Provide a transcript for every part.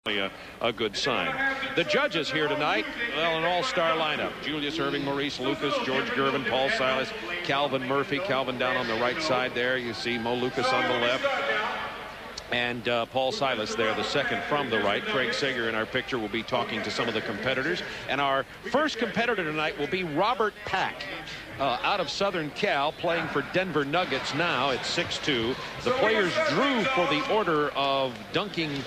A good sign. The judges here tonight, well, an all-star lineup. Julius Erving, Maurice Lucas, George Gervin, Paul Silas, Calvin Murphy. Calvin down on the right side there. You see Mo Lucas on the left. And Paul Silas there, the second from the right. Craig Sager in our picture will be talking to some of the competitors. And our first competitor tonight will be Robert Pack. Out of Southern Cal, playing for Denver Nuggets now at 6'2". The players drew for the order of dunking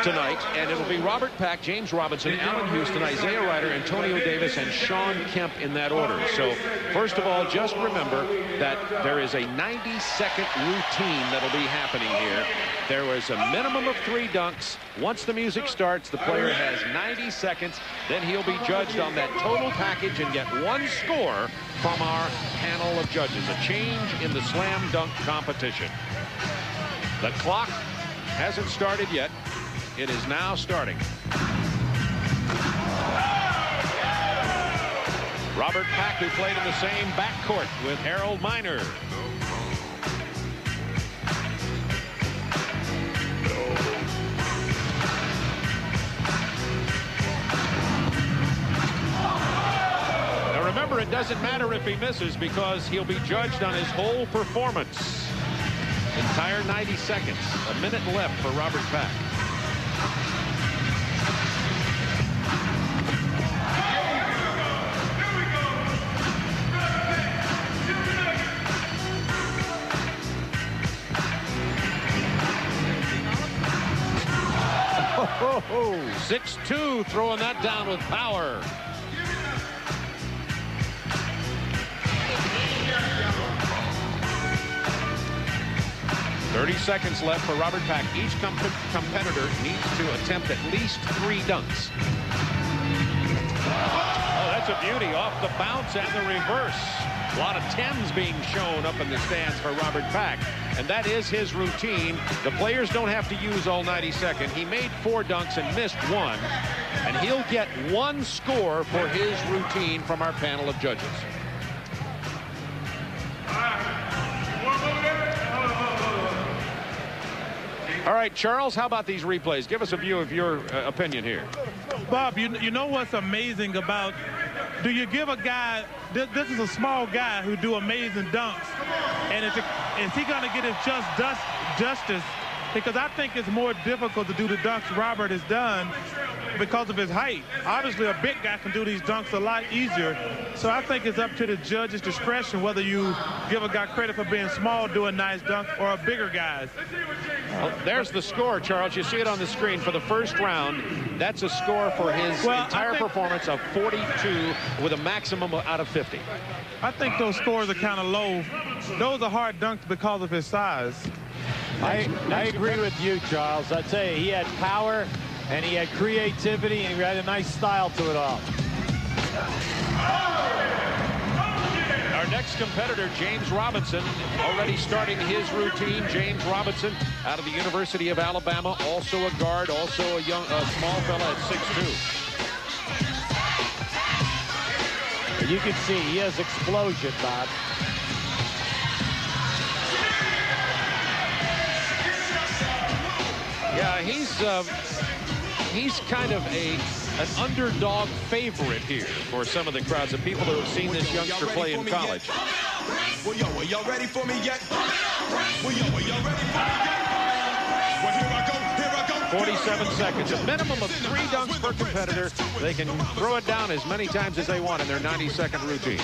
tonight, and it'll be Robert Pack, James Robinson, Allen Houston, Isaiah Ryder, Antonio Davis, and Sean Kemp in that order. So, first of all, just remember that there is a 90-second routine that'll be happening here. There was a minimum of 3 dunks. Once the music starts, the player has 90 seconds. Then he'll be judged on that total package and get 1 score from our panel of judges. A change in the slam dunk competition. The clock hasn't started yet. It is now starting. Robert Pack, who played in the same backcourt with Harold Miner. Now remember, it doesn't matter if he misses because he'll be judged on his whole performance. Entire 90 seconds. A minute left for Robert Pack. Oh, 6'2", throwing that down with power. .30 seconds left for Robert Pack. Each competitor needs to attempt at least 3 dunks. Oh, that's a beauty. Off the bounce and the reverse. A lot of 10s being shown up in the stands for Robert Pack. And that is his routine. The players don't have to use all 90 seconds. He made 4 dunks and missed 1. And he'll get 1 score for his routine from our panel of judges. All right, Charles, how about these replays? Give us a view of your opinion here. Bob, you know what's amazing about, do you give a guy, this is a small guy who do amazing dunks, and is he going to get his justice? Because I think it's more difficult to do the dunks Robert has done because of his height. Obviously, a big guy can do these dunks a lot easier. So I think it's up to the judge's discretion whether you give a guy credit for being small, doing nice dunks, or a bigger guy. Well, there's the score, Charles. You see it on the screen for the first round. That's a score for his entire performance of 42 with a maximum out of 50. I think those scores are kind of low. Those are hard dunks because of his size. I agree with you, Charles. I'd say he had power, and he had creativity, and he had a nice style to it all. Our next competitor, James Robinson, already starting his routine. James Robinson out of the University of Alabama, also a guard, also a small fella at 6'2". You can see he has explosion, Bob. Yeah, he's kind of an underdog favorite here for some of the crowds of people who have seen this youngster play in college. Well, yo, are y'all ready for me yet? Well, yo, are y'all ready for me yet? Well, here I go. 47 seconds. A minimum of 3 dunks per competitor. They can throw it down as many times as they want in their 90-second routine.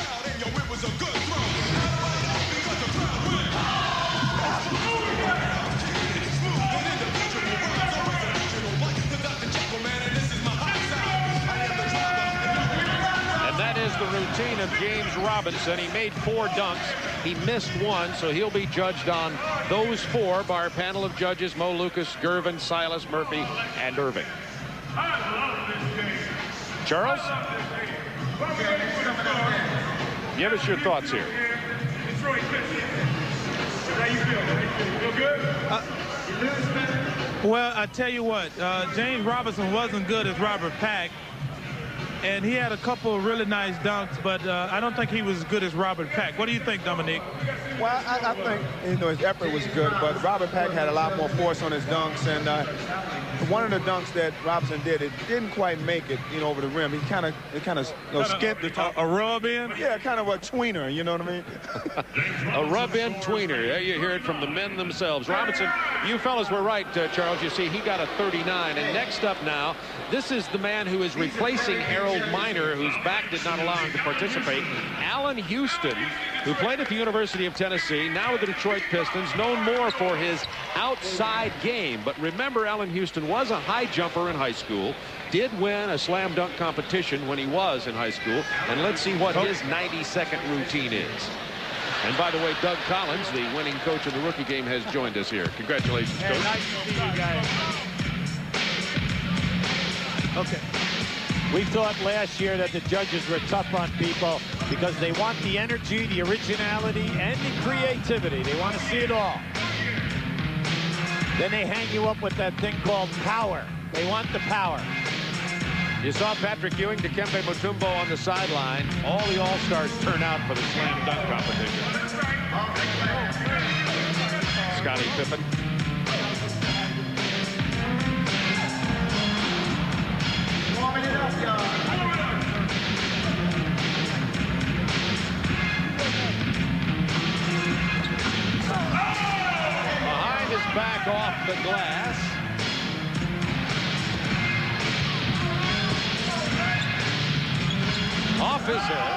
The routine of James Robinson. He made 4 dunks. He missed 1, so he'll be judged on those 4 by our panel of judges: Mo Lucas, Gervin, Silas, Murphy, and Erving. Charles? Give us your thoughts here. Well, I tell you what, James Robinson wasn't good as Robert Pack. And he had a couple of really nice dunks, but I don't think he was as good as Robert Pack. What do you think, Dominique? Well, I think his effort was good, but Robert Pack had a lot more force on his dunks, and one of the dunks that Robinson did, it didn't quite make it, you know, over the rim. He kind of skipped the top. A rub in? Yeah, kind of a tweener, you know what I mean? A rub-in tweener. There you hear it from the men themselves. Robinson, you fellas were right, Charles. You see, he got a 39. And next up now, this is the man who is replacing Harold Miner, whose back did not allow him to participate. Allen Houston, who played at the University of Tennessee, now with the Detroit Pistons, known more for his outside game. But remember, Allen Houston was a high jumper in high school, did win a slam dunk competition when he was in high school. And let's see what his 90-second routine is. And by the way, Doug Collins, the winning coach of the rookie game, has joined us here. Congratulations, Coach. Hey, nice to see you guys. Okay. We thought last year that the judges were tough on people because they want the energy, the originality, and the creativity. They want to see it all. Then they hang you up with that thing called power. They want the power. You saw Patrick Ewing, Dikembe Mutombo on the sideline. All the All-Stars turn out for the slam dunk competition. Scottie Pippen. Behind his back off the glass. Off his head.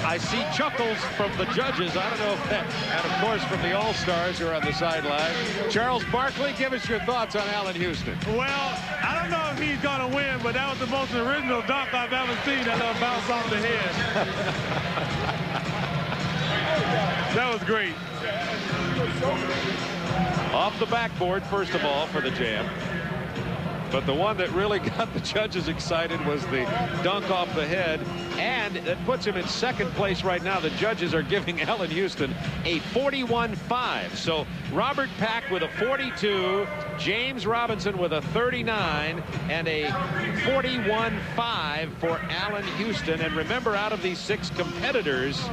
I see chuckles from the judges. I don't know if that, and of course from the All-Stars who are on the sideline. Charles Barkley, give us your thoughts on Allen Houston. Well, I don't know if he's going to win, but that was the most original dunk I've ever seen that bounce off the head. That was great. Off the backboard, first of all, for the jam. But the one that really got the judges excited was the dunk off the head, and it puts him in second place right now. The judges are giving Allen Houston a 41-5. So Robert Pack with a 42, James Robinson with a 39, and a 41-5 for Allen Houston. And remember, out of these 6 competitors,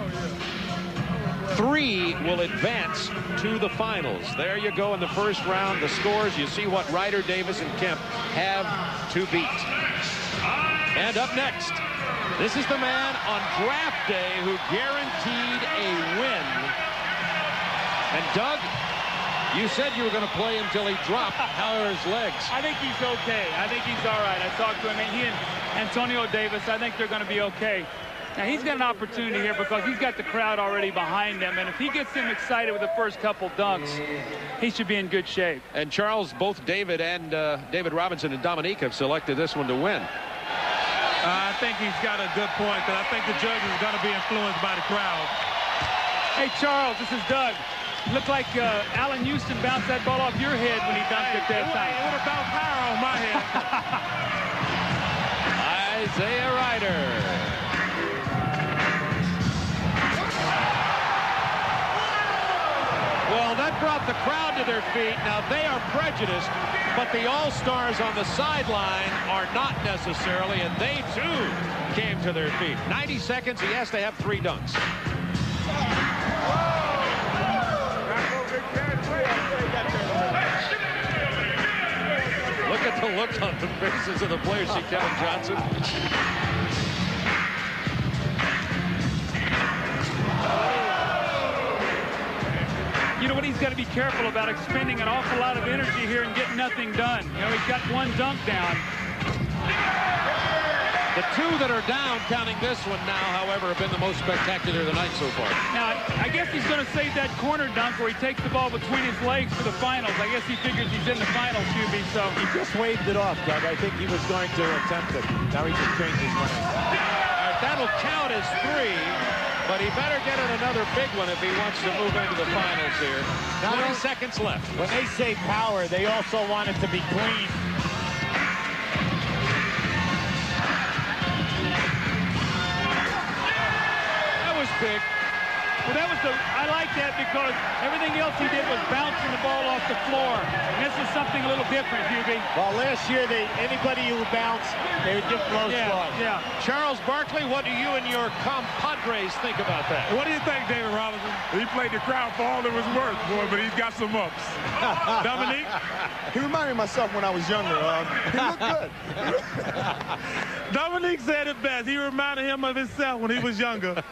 3 will advance to the finals. There you go in the first round. The scores, you see what Ryder, Davis, and Kemp have to beat. And up next, this is the man on draft day who guaranteed a win. And Doug, you said you were going to play until he dropped. How are his legs? I think he's okay. I think he's all right. I talked to him, and he and Antonio Davis, I think they're going to be okay. Now, he's got an opportunity here because he's got the crowd already behind him. And if he gets them excited with the first couple dunks, he should be in good shape. And Charles, both David and David Robinson and Dominique have selected this one to win. I think he's got a good point, because I think the judge is going to be influenced by the crowd. Hey, Charles, this is Doug. Looked like Allen Houston bounced that ball off your head when he dunked it that time. It would have bounced higher on my head. Isaiah Ryder. Well, that brought the crowd to their feet. Now, they are prejudiced, but the All-Stars on the sideline are not necessarily, and they, too, came to their feet. 90 seconds, he has to have 3 dunks. Look at the look on the faces of the players. See Kevin Johnson. You know what, he's got to be careful about expending an awful lot of energy here and getting nothing done. You know, he's got 1 dunk down. The 2 that are down, counting this one now, however, have been the most spectacular of the night so far. Now, I guess he's going to save that corner dunk where he takes the ball between his legs for the finals. I guess he figures he's in the finals, QB, so. He just waved it off, Doug. I think he was going to attempt it. Now he just changed his mind. That'll count as 3. But he better get in another big one if he wants to move into the finals here. 20 seconds left. When they say power, they also want it to be clean. That was big. Well, I like that because everything else he did was bouncing the ball off the floor. This is something a little different, Hubie. Well, last year, anybody who bounced, they would give low scores. Yeah. Charles Barkley, what do you and your compadres think about that? What do you think, David Robinson? He played the crowd for all it was worth, boy, but he's got some ups. Dominique? He reminded me of myself when I was younger. He looked good. Dominique said it best. He reminded him of himself when he was younger.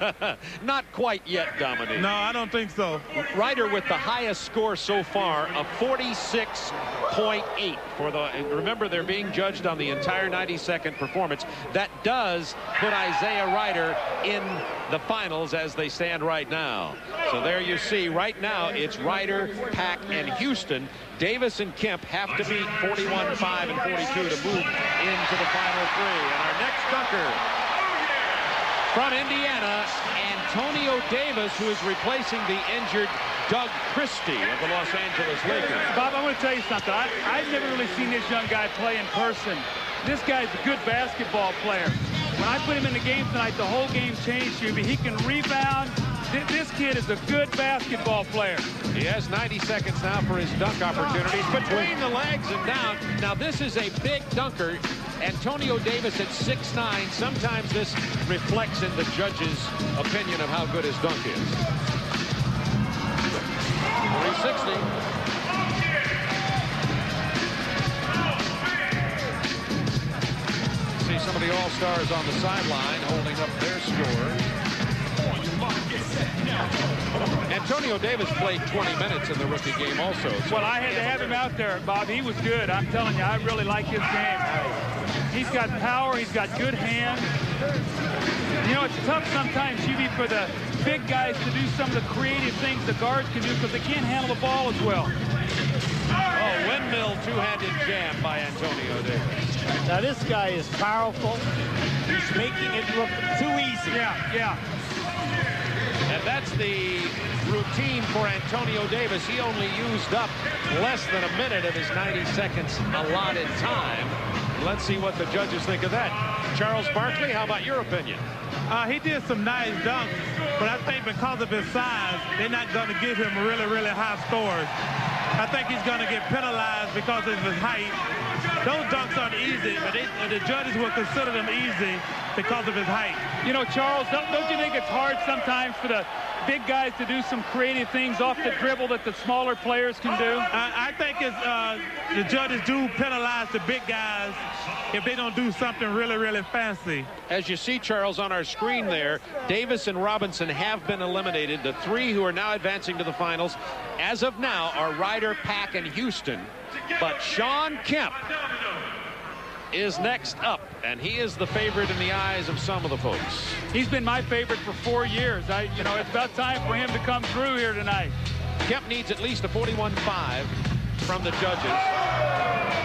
Not quite yet, Dominique. No, I don't think so. Ryder with the highest score so far of 46.8 for the. Remember, they're being judged on the entire 90-second performance. That does put Isaiah Ryder in the finals as they stand right now. So there you see, right now it's Ryder, Pack, and Houston. Davis and Kemp have to beat 41, 5, and 42 to move into the final three. And our next dunker from Indiana, Antonio Davis, who is replacing the injured Doug Christie of the Los Angeles Lakers. Bob, I want to tell you something. I've never really seen this young guy play in person. This guy's a good basketball player. When I put him in the game tonight, the whole game changed, Hubie. He can rebound. This kid is a good basketball player. He has 90 seconds now for his dunk opportunities between the legs and down. Now, this is a big dunker. Antonio Davis at 6'9". Sometimes this reflects in the judge's opinion of how good his dunk is. 360. See some of the all-stars on the sideline holding up their scores. Antonio Davis played 20 minutes in the rookie game also. So well, I had to have him out there, Bob. He was good. I'm telling you, I really like his game. He's got power. He's got good hands. You know, it's tough sometimes, Hubie, for the big guys to do some of the creative things the guards can do because they can't handle the ball as well. Oh, windmill two-handed jam by Antonio Davis. Now, this guy is powerful. He's making it look too easy. Yeah. And that's the routine for Antonio Davis. He only used up less than a minute of his 90 seconds allotted time. Let's see what the judges think of that. Charles Barkley, how about your opinion? He did some nice dunks, but I think because of his size, they're not going to give him really, really high scores. I think he's going to get penalized because of his height. Those dunks aren't easy, but the judges will consider them easy because of his height. You know, Charles, don't you think it's hard sometimes for the big guys to do some creative things off the dribble that the smaller players can do? I think the judges do penalize the big guys if they don't do something really, really fancy. As you see, Charles, on our screen there, Davis and Robinson have been eliminated. The three who are now advancing to the finals, as of now, are Ryder, Pack, and Houston. But Shawn Kemp is next up, and he is the favorite in the eyes of some of the folks. He's been my favorite for 4 years. You know, it's about time for him to come through here tonight. Kemp needs at least a 41.5 from the judges.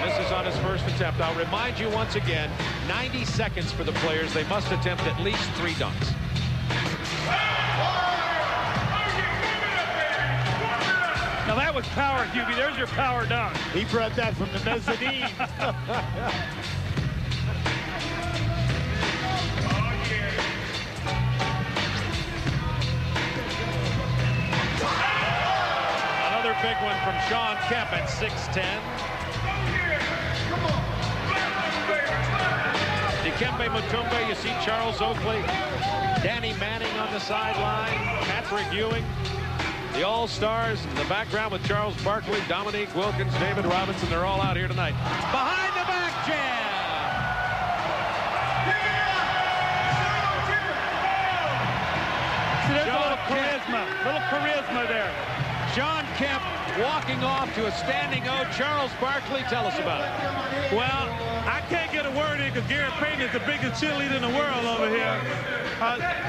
This is on his first attempt. I'll remind you once again, 90 seconds for the players. They must attempt at least 3 dunks. Now that was power, Hubie. There's your power dunk. He brought that from the mezzanine. Another big one from Shawn Kemp at 6'10". Dikembe Mutombo, you see Charles Oakley, Danny Manning on the sideline, Patrick Ewing. The All-Stars in the background with Charles Barkley, Dominique Wilkins, David Robinson. They're all out here tonight. Behind the back jam. See, there's a little charisma there. Shawn Kemp walking off to a standing O. Charles Barkley, tell us about it. Well, I can't get a word in because Gary Payton is the biggest cheerleader in the world over here.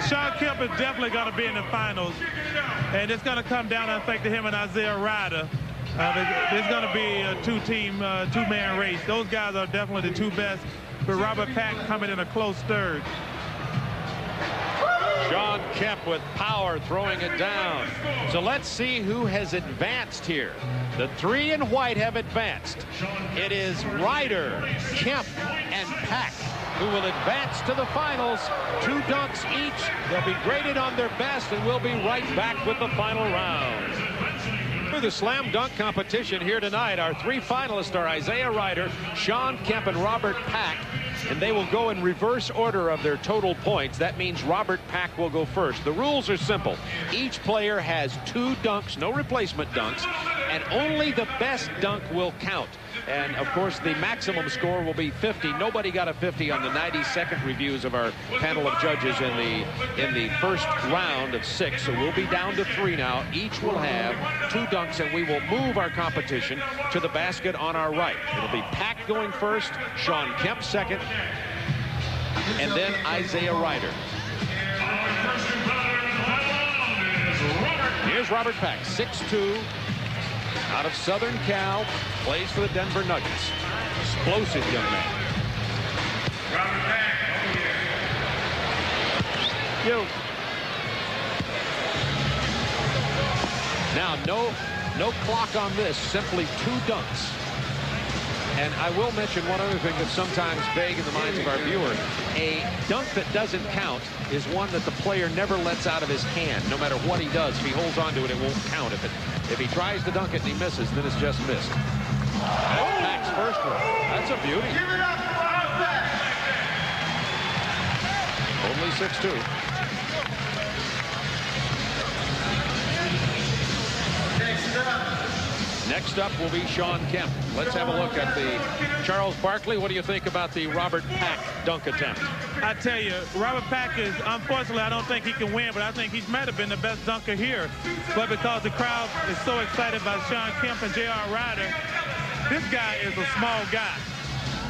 Shawn Kemp is definitely going to be in the finals. And it's going to come down, I think, to him and Isaiah Ryder. There's going to be a two-man race. Those guys are definitely the two best, with Robert Pack coming in a close third. Shawn Kemp with power throwing it down. So let's see who has advanced here. The three in white have advanced. It is Ryder, Kemp, and Pack who will advance to the finals. 2 dunks each. They'll be graded on their best, and we'll be right back with the final round. through the slam dunk competition here tonight. Our three finalists are Isaiah Ryder, Sean Kemp, and Robert Pack. And they will go in reverse order of their total points. That means Robert Pack will go first. The rules are simple. Each player has 2 dunks, no replacement dunks, and only the best dunk will count. And, of course, the maximum score will be 50. Nobody got a 50 on the 90-second reviews of our panel of judges in the first round of 6. So we'll be down to 3 now. Each will have 2 dunks, and we will move our competition to the basket on our right. It'll be Pack going first, Sean Kemp second, and then Isaiah Ryder. Here's Robert Pack, 6'2", out of Southern Cal, plays for the Denver Nuggets. Explosive young man. Robert Pack. Yo. Now, no clock on this, simply 2 dunks. And I will mention one other thing that's sometimes vague in the minds of our viewer. A dunk that doesn't count is one that the player never lets out of his hand. No matter what he does, if he holds on to it, it won't count. If he tries to dunk it and he misses, then it's just missed. That's Pack's first one. That's a beauty. Give it up for Robert Pack. Only 6'2". Next up will be Sean Kemp. Let's have a look at the Charles Barkley. What do you think about the Robert Pack dunk attempt? I tell you, Robert Pack is, unfortunately, I don't think he can win, but I think he might have been the best dunker here. But because the crowd is so excited by Sean Kemp and J.R. Ryder, this guy is a small guy.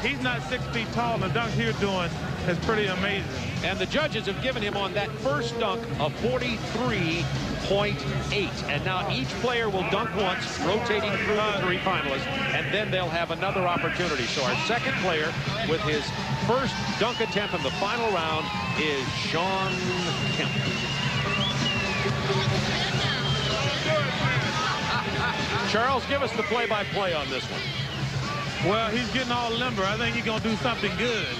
He's not 6 feet tall. The dunk he's doing is pretty amazing. And the judges have given him on that first dunk a 43.8. And now each player will dunk once, rotating through the 3 finalists, and then they'll have another opportunity. So our second player with his first dunk attempt in the final round is Sean Kemp. Charles, give us the play-by-play on this one. Well, he's getting all limber. I think he's going to do something good.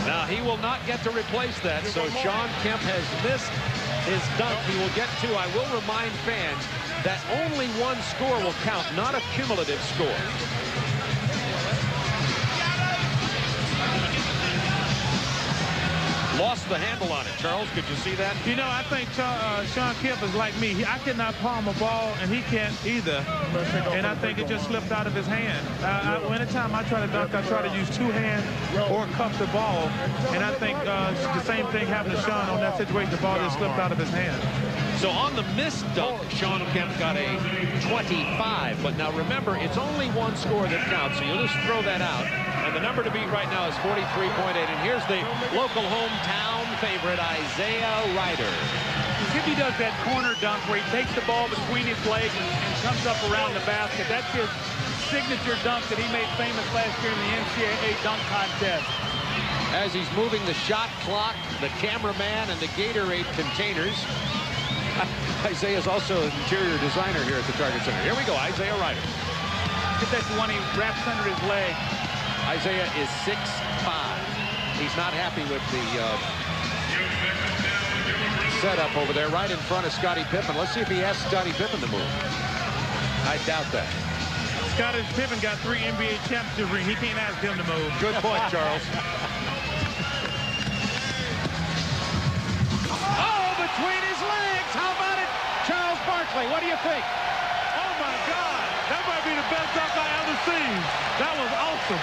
Now, he will not get to replace that, so Sean Kemp has missed his dunk. He will get 2. I will remind fans that only one score will count, not a cumulative score. Lost the handle on it. Charles, could you see that? You know, I think Sean Kemp is like me. I cannot palm a ball, and he can't either. And I think it just slipped out of his hand. Anytime I try to dunk, I try to use 2 hands or cuff the ball. And I think the same thing happened to Sean on that situation. The ball just slipped out of his hand. So on the missed dunk, Sean Kemp got a 25. But now remember, it's only one score that counts, so you'll just throw that out. And the number to beat right now is 43.8. And here's the local hometown favorite, Isaiah Ryder. If he does that corner dunk where he takes the ball between his legs and comes up around the basket, that's his signature dunk that he made famous last year in the NCAA dunk contest. As he's moving the shot clock, the cameraman, and the Gatorade containers, Isaiah's also an interior designer here at the Target Center. Here we go, Isaiah Ryder. Get that one he wraps under his leg. Isaiah is 6'5". He's not happy with the setup over there right in front of Scottie Pippen. Let's see if he asks Scottie Pippen to move. I doubt that. Scottie Pippen got 3 NBA championship rings. He can't ask him to move. Good point, Charles. Oh, between his legs. How about it? Charles Barkley, what do you think? Oh, my God. That might be the best dunk I ever seen. That was awesome.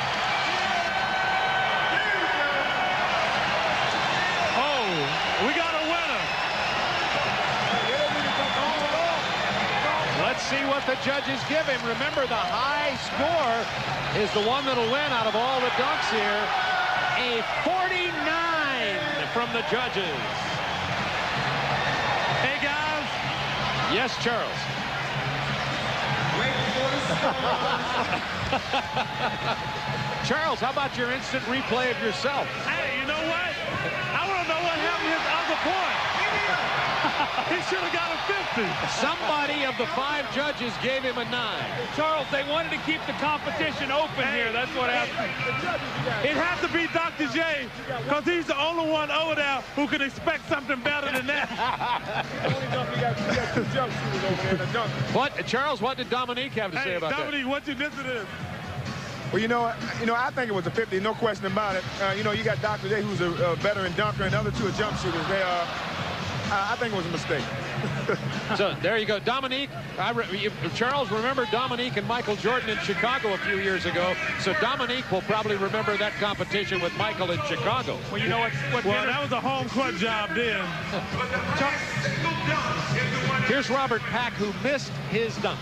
Oh, we got a winner. Let's see what the judges give him. Remember, the high score is the one that'll win out of all the dunks here. A 49 from the judges. Hey, guys. Yes, Charles. Charles, how about your instant replay of yourself? Hey, you know what? I want to know what happened to his other point. He should have got a 50. Somebody of the 5 judges gave him a 9. Charles, they wanted to keep the competition open here. That's what happened. It has to be Dr. J, because he's the only one over there who can expect something better than that. What, Charles, what did Dominique have to say about Dominique, what you did to this? Well, you know, I think it was a 50, no question about it. You know, you got Dr. J, who's a veteran dunker, and the other two are jump shooters. They are, I think it was a mistake. So there you go, Dominique. Charles, remember Dominique and Michael Jordan in Chicago a few years ago. So Dominique will probably remember that competition with Michael in Chicago. Well, you know what? Well, that was a home court job then. Here's Robert Pack, who missed his dunk.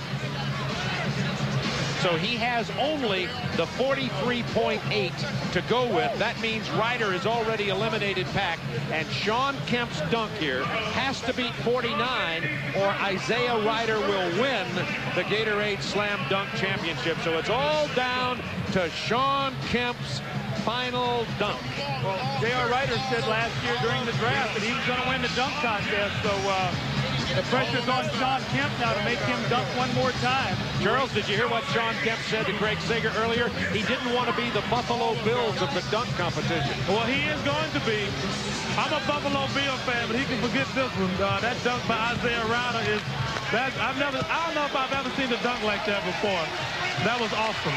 So he has only the 43.8 to go with. That means Ryder has already eliminated Pack. And Sean Kemp's dunk here has to beat 49, or Isaiah Ryder will win the Gatorade Slam Dunk Championship. So it's all down to Sean Kemp's final dunk. Well, J.R. Ryder said last year during the draft that he was going to win the dunk contest. So the pressure's on Sean Kemp now to make him dunk one more time. Charles, did you hear what Sean Kemp said to Craig Sager earlier? He didn't want to be the Buffalo Bills of the dunk competition. Well, he is going to be. I'm a Buffalo Bill fan, but he can forget this one. That dunk by Isaiah Ryder is that I don't know if I've ever seen a dunk like that before. That was awesome.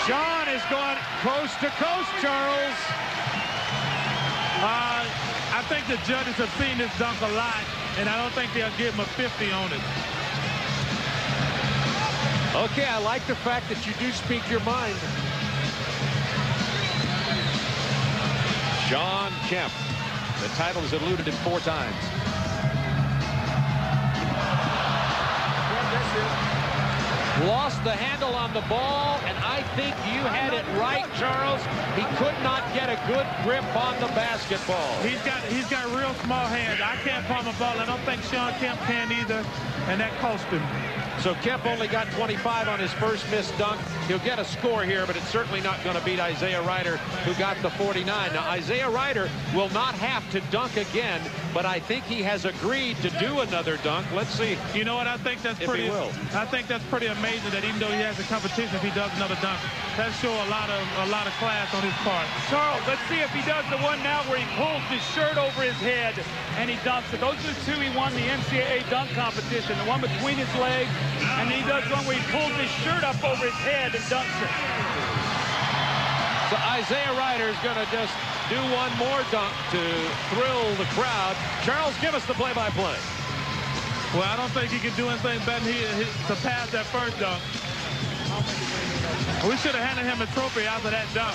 Sean is going coast to coast, Charles. I think the judges have seen this dunk a lot, and I don't think they'll give him a 50 on it. Okay, I like the fact that you do speak your mind. Sean Kemp. The title is eluded him 4 times. Lost the handle on the ball, and I think you had it right, Charles. He could not get a good grip on the basketball. He's got real small hands. I can't palm a ball. I don't think Sean Kemp can either, and that cost him. So Kemp only got 25 on his first missed dunk. He'll get a score here, but it's certainly not going to beat Isaiah Ryder, who got the 49. Now, Isaiah Ryder will not have to dunk again, but I think he has agreed to do another dunk. Let's see. You know what? I think that's pretty. I think that's pretty amazing that even though he has a competition, if he does another dunk, that shows a lot of class on his part. Charles, let's see if he does the one now where he pulls his shirt over his head and he dunks it. Those are the 2 he won the NCAA dunk competition. The one between his legs, and then he does one where he pulls his shirt up over his head and dunks it. So Isaiah Ryder is going to just do one more dunk to thrill the crowd. Charles, give us the play-by-play. Well, I don't think he can do anything better than to pass that first dunk. We should have handed him a trophy after that dunk.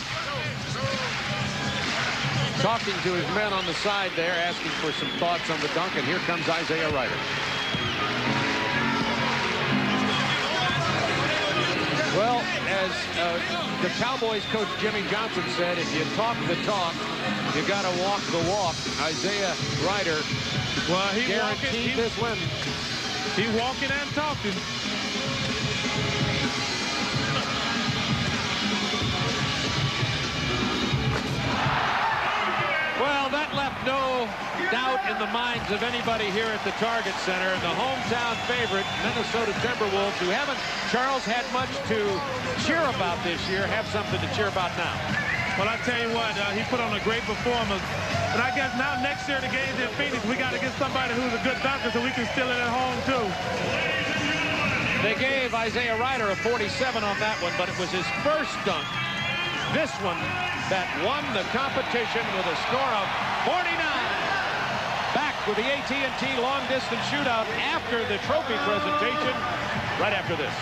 Talking to his men on the side there, asking for some thoughts on the dunk, and here comes Isaiah Ryder. Well, as the Cowboys coach Jimmy Johnson said, if you talk the talk, you got to walk the walk. Isaiah Ryder, well, he guaranteed this win. He walking and talking. Well, that left no doubt in the minds of anybody here at the Target Center. The hometown favorite, Minnesota Timberwolves, who haven't, Charles, had much to cheer about this year, have something to cheer about now. Well, I tell you what, he put on a great performance. And I guess now next year the game's in Phoenix, we got to get somebody who's a good dunker so we can steal it at home, too. They gave Isaiah Ryder a 47 on that one, but it was his first dunk. This one that won the competition with a score of 49. Back with the AT&T long distance shootout after the trophy presentation, right after this.